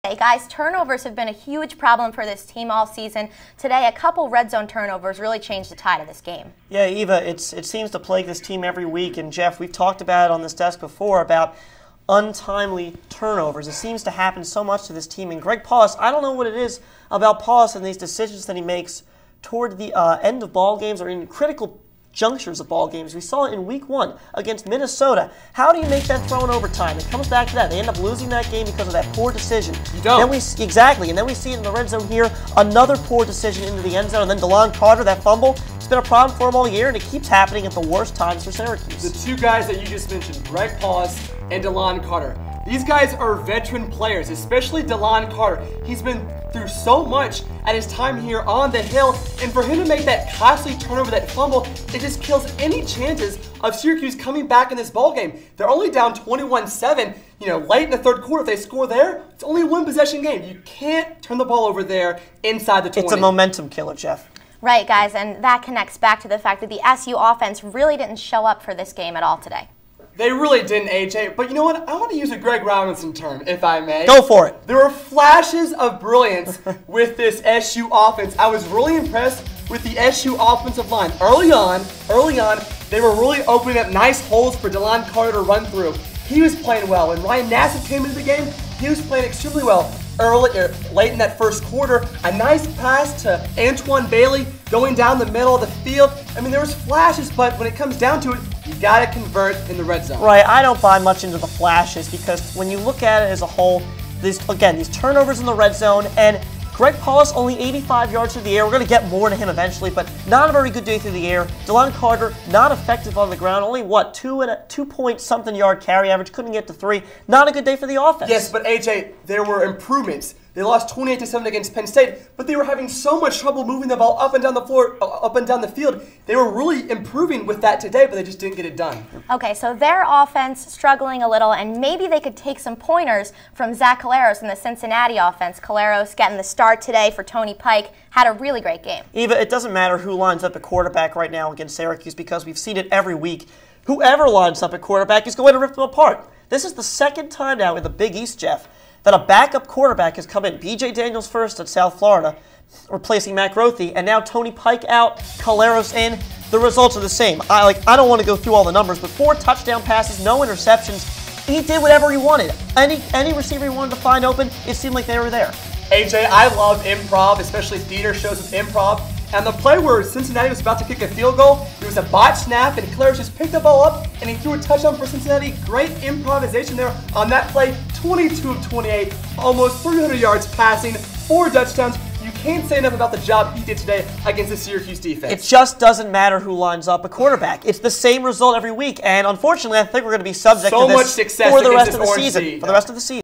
Hey guys, turnovers have been a huge problem for this team all season. Today, a couple red zone turnovers really changed the tide of this game. Yeah, Eva, it seems to plague this team every week. And Jeff, we've talked about it on this desk before about untimely turnovers. It seems to happen so much to this team. And Greg Paulus, I don't know what it is about Paulus and these decisions that he makes toward the end of ball games or in critical junctures of ball games. We saw it in week 1 against Minnesota. How do you make that throw in overtime? It comes back to that. They end up losing that game because of that poor decision. You don't. Exactly. And then we see it in the red zone here. Another poor decision into the end zone. And then DeLon Carter, that fumble. It's been a problem for him all year, and it keeps happening at the worst times for Syracuse. The two guys that you just mentioned, Greg Paulus and DeLon Carter. These guys are veteran players, especially DeLon Carter. He's been through so much at his time here on the Hill, and for him to make that costly turnover, that fumble, it just kills any chances of Syracuse coming back in this ball game. They're only down 21-7, late in the third quarter. If they score there, it's only a one-possession game. You can't turn the ball over there inside the 20. It's a momentum killer, Jeff. Right, guys, and that connects back to the fact that the SU offense really didn't show up for this game at all today. They really didn't, AJ. But you know what? I want to use a Greg Robinson term, if I may. Go for it. There were flashes of brilliance with this SU offense. I was really impressed with the SU offensive line. Early on, they were really opening up nice holes for DeLon Carter to run through. He was playing well. When Ryan Nassib came into the game, he was playing extremely well. Late in that first quarter, a nice pass to Antoine Bailey going down the middle of the field. I mean, there was flashes, but when it comes down to it, you got to convert in the red zone. Right, I don't buy much into the flashes because when you look at it as a whole, these turnovers in the red zone, and Greg Paulus only 85 yards through the air. We're going to get more to him eventually, but not a very good day through the air. DeLon Carter, not effective on the ground. Only, 2-point-something yard carry average. Couldn't get to 3. Not a good day for the offense. Yes, but AJ, there were improvements. They lost 28-7 against Penn State, but they were having so much trouble moving the ball up and down the floor, up and down the field. They were really improving with that today, but they just didn't get it done. Okay, so their offense struggling a little, and maybe they could take some pointers from Zach Calleros in the Cincinnati offense. Calleros getting the start today for Tony Pike. Had a really great game. Eva, it doesn't matter who lines up at quarterback right now against Syracuse because we've seen it every week. Whoever lines up at quarterback is going to rip them apart. This is the second time now in the Big East, Jeff, that a backup quarterback has come in. B.J. Daniels first at South Florida, replacing Matt Grothe, and now Tony Pike out, Calleros in. The results are the same. I don't want to go through all the numbers, but 4 touchdown passes, no interceptions. He did whatever he wanted. Any receiver he wanted to find open, it seemed like they were there. AJ, I love improv, especially theater shows with improv. And the play where Cincinnati was about to kick a field goal, it was a botch snap, and Calleros just picked the ball up, and he threw a touchdown for Cincinnati. Great improvisation there on that play. 22 of 28, almost 300 yards passing, 4 touchdowns. You can't say enough about the job he did today against the Syracuse defense. It just doesn't matter who lines up a quarterback. It's the same result every week, and unfortunately, I think we're going to be subject to this much success for the rest of the Orange season. Sea. For the rest of the season.